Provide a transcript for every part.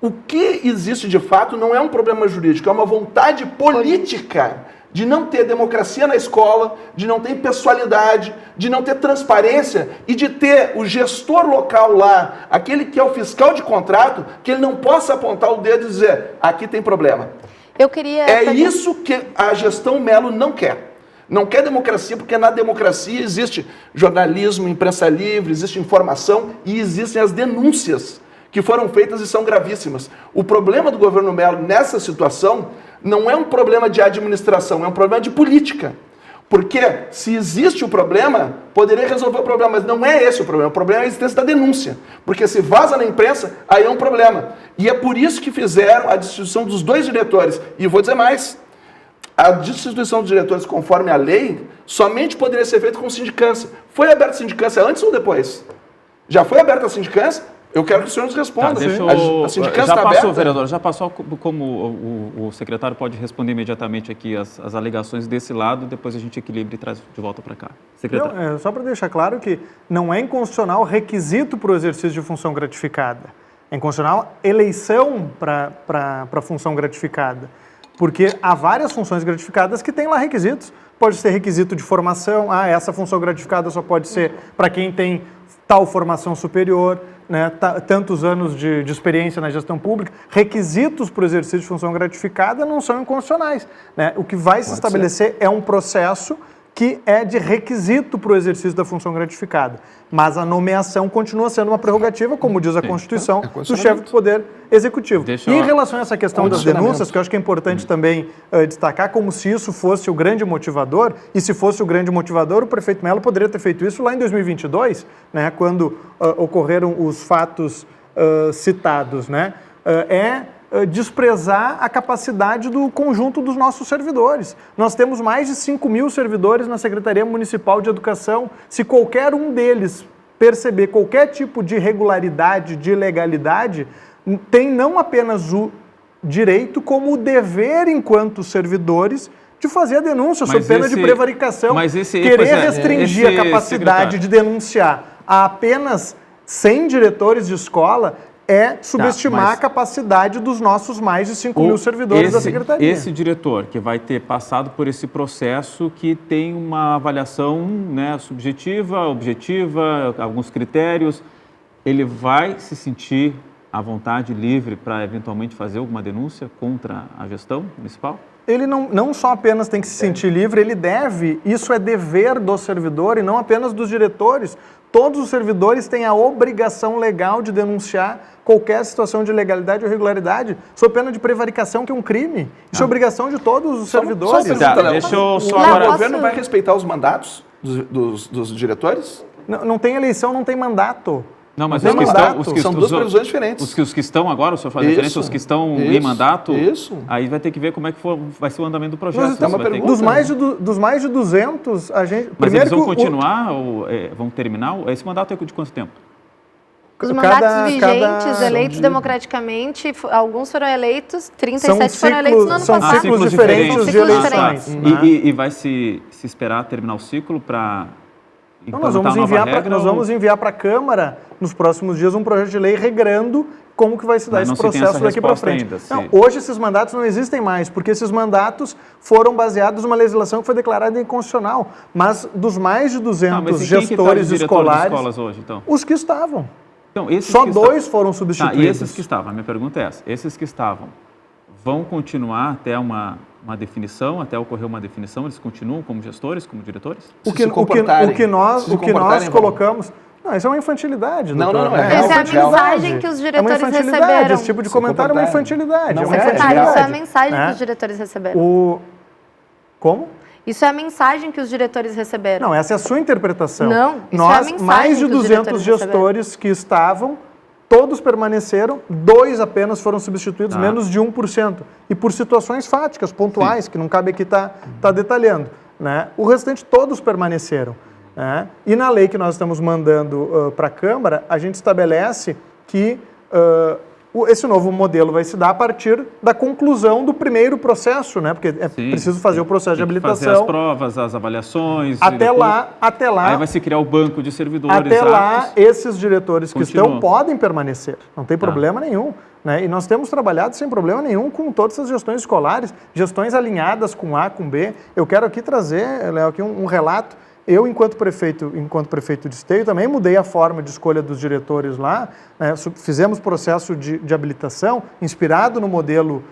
O que existe de fato não é um problema jurídico, é uma vontade política de não ter democracia na escola, de não ter pessoalidade, de não ter transparência e de ter o gestor local lá, aquele que é o fiscal de contrato, que ele não possa apontar o dedo e dizer, aqui tem problema. Eu queria... Isso que a gestão Mello não quer. Não quer democracia, porque na democracia existe jornalismo, imprensa livre, existe informação e existem as denúncias que foram feitas e são gravíssimas. O problema do governo Mello nessa situação não é um problema de administração, é um problema de política. Porque se existe o problema, poderia resolver o problema, mas não é esse o problema é a existência da denúncia. Porque se vaza na imprensa, aí é um problema. E é por isso que fizeram a destituição dos 2 diretores. E vou dizer mais, a destituição dos diretores conforme a lei, somente poderia ser feita com sindicância. Foi aberta a sindicância antes ou depois? Já foi aberta a sindicância? Eu quero que o senhor nos responda. A sindicância já está passou, aberta? vereador, já passou, como o secretário pode responder imediatamente aqui as alegações desse lado, depois a gente equilibra e traz de volta para cá. Secretário. Não, só para deixar claro que não é inconstitucional requisito para o exercício de função gratificada. É inconstitucional eleição para função gratificada. Porque há várias funções gratificadas que têm lá requisitos. Pode ser requisito de formação, essa função gratificada só pode ser para quem tem tal formação superior, né, tantos anos de experiência na gestão pública. Requisitos para o exercício de função gratificada não são inconstitucionais, né? O que vai se estabelecer é um processo que é de requisito para o exercício da função gratificada. Mas a nomeação continua sendo uma prerrogativa, como diz a Constituição, do chefe do Poder Executivo. E em relação a essa questão das denúncias, que eu acho que é importante também destacar, como se isso fosse o grande motivador, e se fosse o grande motivador, o prefeito Mello poderia ter feito isso lá em 2022, né, quando ocorreram os fatos citados, né, desprezar a capacidade do conjunto dos nossos servidores. Nós temos mais de 5.000 servidores na Secretaria Municipal de Educação. Se qualquer um deles perceber qualquer tipo de irregularidade, de ilegalidade, tem não apenas o direito, como o dever, enquanto servidores, de fazer a denúncia sob pena de prevaricação. Querer restringir a capacidade de denunciar a apenas 100 diretores de escola subestimar a capacidade dos nossos mais de 5.000 servidores da Secretaria. Esse diretor que vai ter passado por esse processo que tem uma avaliação, né, subjetiva, objetiva, alguns critérios, ele vai se sentir à vontade, livre, para eventualmente fazer alguma denúncia contra a gestão municipal? Ele não só apenas tem que se sentir livre, ele deve, isso é dever do servidor e não apenas dos diretores. Todos os servidores têm a obrigação legal de denunciar qualquer situação de ilegalidade ou irregularidade, sob pena de prevaricação, que é um crime. Isso é obrigação de todos os servidores. Deixa eu só agora... O governo vai respeitar os mandatos dos diretores? Não tem eleição, não tem mandato. Não, mas são duas previsões diferentes. Os que estão agora, o senhor faz referência, os que estão em mandato, aí vai ter que ver como é que vai ser o andamento do projeto. Dos mais de 200, a gente... Mas eles vão continuar, ou vão terminar? Esse mandato é de quanto tempo? Os mandatos vigentes, eleitos democraticamente, alguns foram eleitos, 37 foram eleitos no ano passado. São ciclos diferentes de eleições. E vai se esperar terminar o ciclo para... Então, nós vamos enviar para a Câmara, nos próximos dias, um projeto de lei regrando como que vai se dar esse processo daqui para frente. Hoje esses mandatos não existem mais, porque esses mandatos foram baseados numa legislação que foi declarada inconstitucional. Mas dos mais de 200 gestores escolares, escolas hoje, então? Os que estavam. Então, só 2 foram substituídos. E esses que estavam, a minha pergunta é essa, esses que estavam vão continuar até uma definição, até ocorrer uma definição, eles continuam como gestores, como diretores? O que nós colocamos... Não, isso é uma infantilidade. Não. Essa é a mensagem que os diretores receberam. Esse tipo de comentário é uma infantilidade. Secretário, isso é a mensagem que os diretores receberam. Como? Isso é a mensagem que os diretores receberam. Não, essa é a sua interpretação. Não, isso é a mensagem mais de 200 gestores que estavam, todos permaneceram, 2 apenas foram substituídos, menos de 1%. E por situações fáticas, pontuais, que não cabe aqui estar detalhando. Né? O restante todos permaneceram. Né? E na lei que nós estamos mandando para a Câmara, a gente estabelece que esse novo modelo vai se dar a partir da conclusão do primeiro processo, né? Porque preciso fazer o processo de habilitação. Fazer as provas, as avaliações. Até lá. Aí vai se criar o banco de servidores. Até lá, esses diretores que estão podem permanecer. Não tem problema nenhum. né? E nós temos trabalhado sem problema nenhum com todas as gestões escolares, gestões alinhadas com A, com B. Eu quero aqui trazer, Léo, aqui um relato. Eu, enquanto prefeito de Esteio, também mudei a forma de escolha dos diretores lá, né? Fizemos processo de habilitação, inspirado no modelo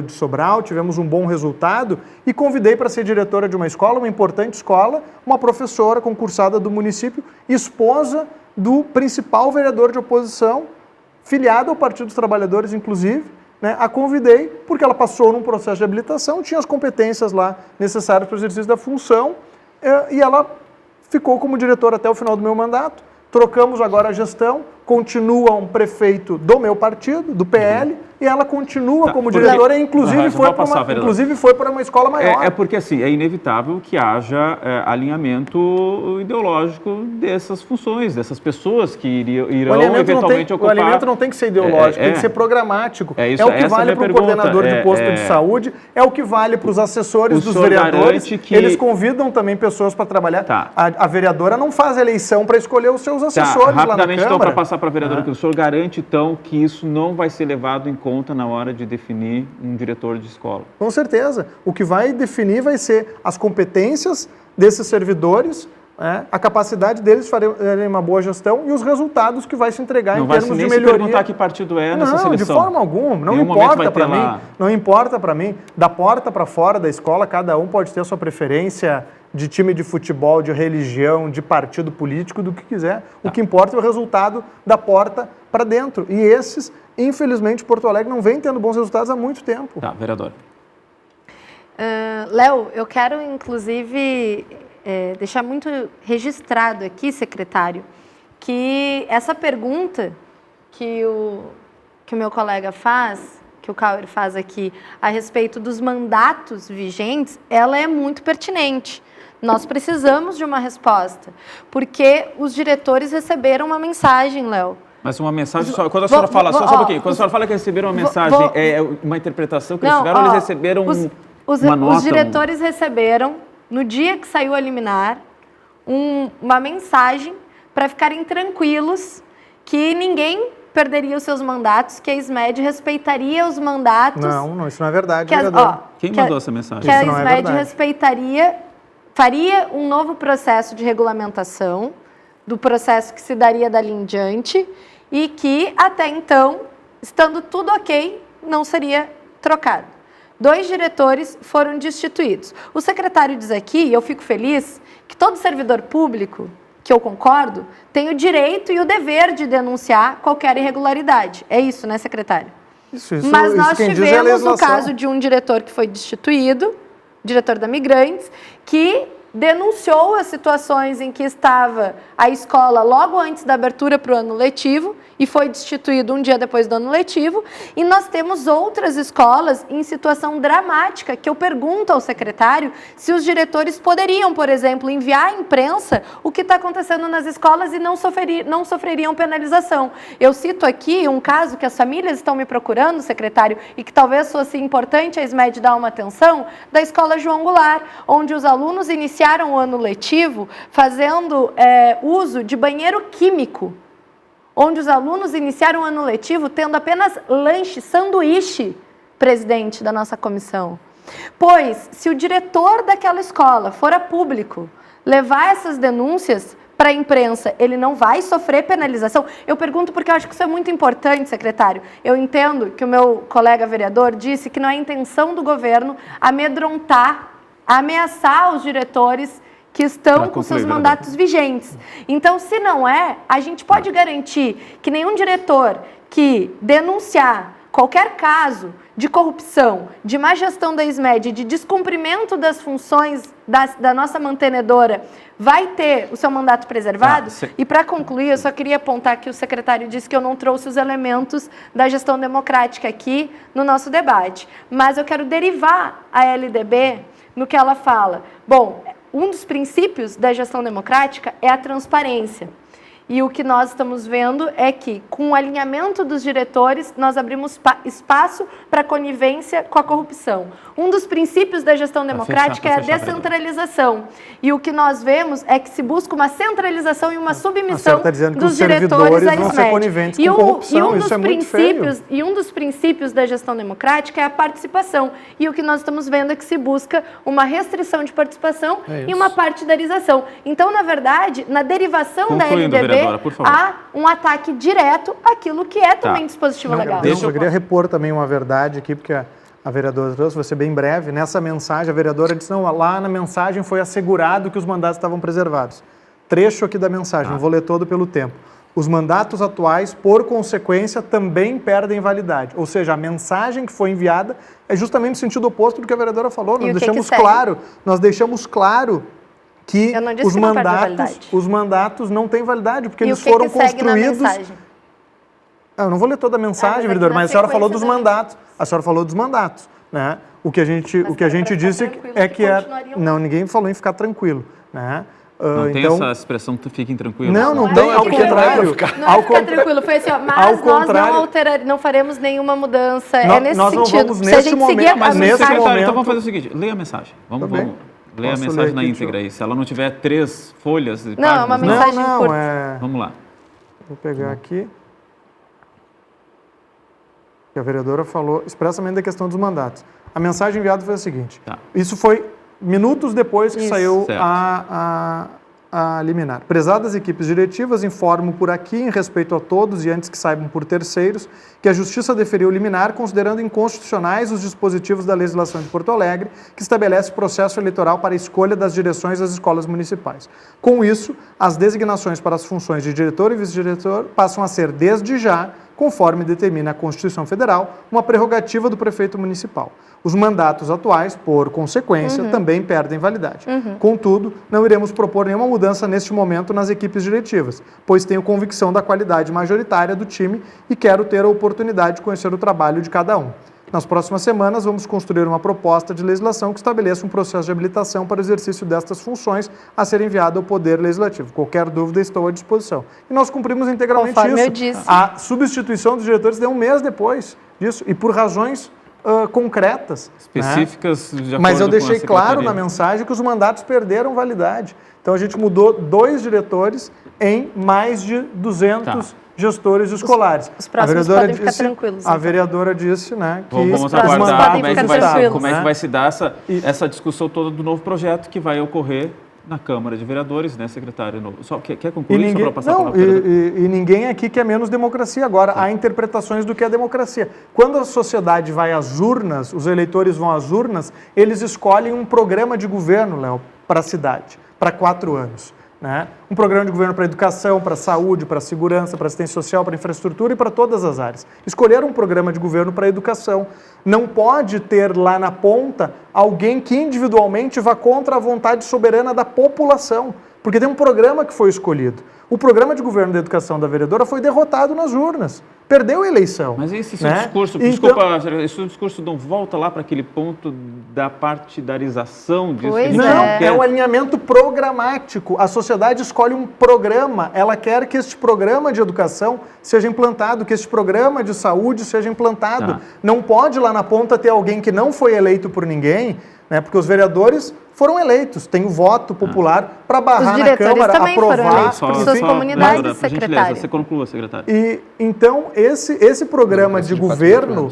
de Sobral, tivemos um bom resultado e convidei para ser diretora de uma escola, uma importante escola, uma professora concursada do município, esposa do principal vereador de oposição, filiada ao Partido dos Trabalhadores, inclusive, né? A convidei porque ela passou num processo de habilitação, tinha as competências lá necessárias para o exercício da função, e ela ficou como diretora até o final do meu mandato. Trocamos agora a gestão, continua um prefeito do meu partido, do PL, e ela continua como diretora, e inclusive foi para uma escola maior. É porque assim, é inevitável que haja alinhamento ideológico dessas funções, dessas pessoas que irão eventualmente ocupar. O alinhamento não tem que ser ideológico, tem que ser programático. É o que vale para o coordenador de posto de saúde, é o que vale para os assessores dos vereadores. Eles convidam também pessoas para trabalhar. Tá. A vereadora não faz eleição para escolher os seus assessores lá na Câmara. Rapidamente, então, para passar para a vereadora, que o senhor garante, então, que isso não vai ser levado em conta na hora de definir um diretor de escola? Com certeza. O que vai definir vai ser as competências desses servidores, a capacidade deles fazerem uma boa gestão e os resultados que vai se entregar em termos de melhoria. Não vai se perguntar que partido é nessa seleção? Não, de forma alguma. Não importa para mim. Não importa para mim. Da porta para fora da escola, cada um pode ter a sua preferência de time de futebol, de religião, de partido político, do que quiser. O que importa é o resultado da porta para dentro. E esses, infelizmente, Porto Alegre não vem tendo bons resultados há muito tempo. Tá, vereador. Léo, eu quero, inclusive, deixar muito registrado aqui, secretário, que essa pergunta que o meu colega faz, que o Cauer faz aqui, a respeito dos mandatos vigentes, ela é muito pertinente. Nós precisamos de uma resposta, porque os diretores receberam uma mensagem, Léo. Mas uma mensagem só, quando a senhora fala, só um pouquinho, quando a senhora fala que receberam uma mensagem, é uma interpretação que eles tiveram, eles receberam uma nota? Os diretores receberam, no dia que saiu a liminar, uma mensagem para ficarem tranquilos que ninguém perderia os seus mandatos, que a SMED respeitaria os mandatos. Não, isso não é verdade, Quem mandou essa mensagem? Que a SMED faria um novo processo de regulamentação, do processo que se daria dali em diante, e que, até então, estando tudo ok, não seria trocado. 2 diretores foram destituídos. O secretário diz aqui, e eu fico feliz, que todo servidor público, que eu concordo, tem o direito e o dever de denunciar qualquer irregularidade. É isso, né, secretário? Isso, mas nós tivemos o caso de um diretor que foi destituído, diretor da Migrantes, que denunciou as situações em que estava a escola logo antes da abertura para o ano letivo e foi destituído um dia depois do ano letivo. E nós temos outras escolas em situação dramática que eu pergunto ao secretário se os diretores poderiam, por exemplo, enviar à imprensa o que está acontecendo nas escolas e não sofreriam penalização. Eu cito aqui um caso que as famílias estão me procurando, secretário, e que talvez fosse importante a SMED dar uma atenção, da escola João Goulart, onde os alunos iniciaram o ano letivo fazendo uso de banheiro químico, onde os alunos iniciaram o ano letivo tendo apenas lanche, sanduíche, presidente da nossa comissão. Pois, se o diretor daquela escola for a público levar essas denúncias para a imprensa, ele não vai sofrer penalização? Eu pergunto porque eu acho que isso é muito importante, secretário. Eu entendo que o meu colega vereador disse que não é intenção do governo amedrontar, ameaçar os diretores que estão com seus mandatos vigentes. Então, se não é, a gente pode garantir que nenhum diretor que denunciar qualquer caso de corrupção, de má gestão da SMED, de descumprimento das funções da nossa mantenedora, vai ter o seu mandato preservado? E para concluir, eu só queria apontar que o secretário disse que eu não trouxe os elementos da gestão democrática aqui no nosso debate. Mas eu quero derivar a LDB no que ela fala. Bom, um dos princípios da gestão democrática é a transparência. E o que nós estamos vendo é que, com o alinhamento dos diretores, nós abrimos espaço para conivência com a corrupção. Um dos princípios da gestão democrática é a descentralização. E o que nós vemos é que se busca uma centralização e uma submissão dos diretores à aritmética. E um dos princípios da gestão democrática é a participação. E o que nós estamos vendo é que se busca uma restrição de participação e uma partidarização. Então, na verdade, na derivação da LDB, há um ataque direto àquilo que é também dispositivo legal. Eu queria repor também uma verdade aqui, porque a vereadora trouxe, vou ser bem breve. Nessa mensagem, a vereadora disse, não, lá na mensagem foi assegurado que os mandatos estavam preservados. Trecho aqui da mensagem, não vou ler todo pelo tempo. Os mandatos atuais, por consequência, também perdem validade. Ou seja, a mensagem que foi enviada é justamente no sentido oposto do que a vereadora falou. Nós deixamos claro que os mandatos não têm validade, porque eles foram construídos... Eu não vou ler toda a mensagem, vereador, mas a senhora falou dos mandatos. A senhora falou dos mandatos, né? O que a gente disse é que não, ninguém falou em ficar tranquilo, né? Não tem essa expressão que fiquem tranquilos. Não tem, ao contrário. Não ficar tranquilo, foi assim, ó, mas nós não faremos nenhuma mudança, é nesse nós sentido. Não vamos nesse momento, mas nesse momento... Então vamos fazer o seguinte, leia a mensagem. Vamos ler a mensagem na íntegra aí. Se ela não tiver 3 folhas de páginas... Não, é uma mensagem curta. Vamos lá. Vou pegar aqui. A vereadora falou expressamente da questão dos mandatos. A mensagem enviada foi a seguinte. Isso foi minutos depois que saiu a liminar. Prezadas equipes diretivas, informo por aqui, em respeito a todos e antes que saibam por terceiros, que a Justiça deferiu liminar, considerando inconstitucionais os dispositivos da legislação de Porto Alegre, que estabelece processo eleitoral para a escolha das direções das escolas municipais. Com isso, as designações para as funções de diretor e vice-diretor passam a ser, desde já, conforme determina a Constituição Federal, uma prerrogativa do prefeito municipal. Os mandatos atuais, por consequência, também perdem validade. Contudo, não iremos propor nenhuma mudança neste momento nas equipes diretivas, pois tenho convicção da qualidade majoritária do time e quero ter a oportunidade de conhecer o trabalho de cada um. Nas próximas semanas, vamos construir uma proposta de legislação que estabeleça um processo de habilitação para o exercício destas funções a ser enviado ao Poder Legislativo. Qualquer dúvida, estou à disposição. E nós cumprimos integralmente Conforme isso. Eu disse. A substituição dos diretores deu um mês depois disso, e por razões concretas. Específicas, né? De acordo Mas eu deixei com a claro na mensagem que os mandatos perderam validade. Então a gente mudou 2 diretores em mais de 200 gestores escolares. Os próximos podem ficar tranquilos. A vereadora disse, né, que vamos aguardar como é que vai se dar essa discussão toda do novo projeto que vai ocorrer na Câmara de Vereadores, né, secretário? Só quer concluir só para passar a palavra? E ninguém aqui quer menos democracia. Agora, há interpretações do que é democracia. Quando a sociedade vai às urnas, os eleitores vão às urnas, eles escolhem um programa de governo, Léo, para a cidade, para 4 anos. Né? Um programa de governo para educação, para saúde, para segurança, para assistência social, para infraestrutura e para todas as áreas. Escolheram um programa de governo para educação. Não pode ter lá na ponta alguém que individualmente vá contra a vontade soberana da população, porque tem um programa que foi escolhido. O programa de governo da educação da vereadora foi derrotado nas urnas. Perdeu a eleição. Mas esse seu discurso, desculpa, esse seu discurso não volta lá para aquele ponto da partidarização disso? Não, é um alinhamento programático. A sociedade escolhe um programa, ela quer que este programa de educação seja implantado, que este programa de saúde seja implantado. Não pode lá na ponta ter alguém que não foi eleito por ninguém, né, porque os vereadores foram eleitos, tem o voto popular para barrar na Câmara, aprovar. Por suas comunidades, secretário. Você conclua, secretário. E então esse programa de governo,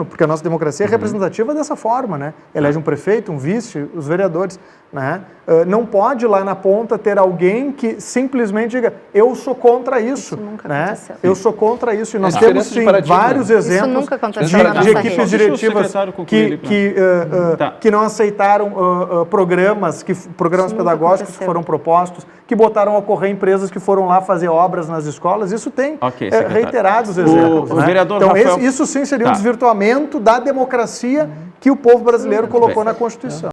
porque a nossa democracia é representativa dessa forma, né? Elege um prefeito, um vice, os vereadores, né? Não pode lá na ponta ter alguém que simplesmente diga, eu sou contra isso, né? Aconteceu. Eu sou contra isso. E nós temos sim vários exemplos de equipes diretivas que não aceitaram programas pedagógicos que foram propostos, que botaram a ocorrer empresas que foram lá fazer obras nas escolas. Isso tem reiterados exemplos. O vereador então, Rafael... isso sim seria um desvirtuamento da democracia que o povo brasileiro colocou na Constituição.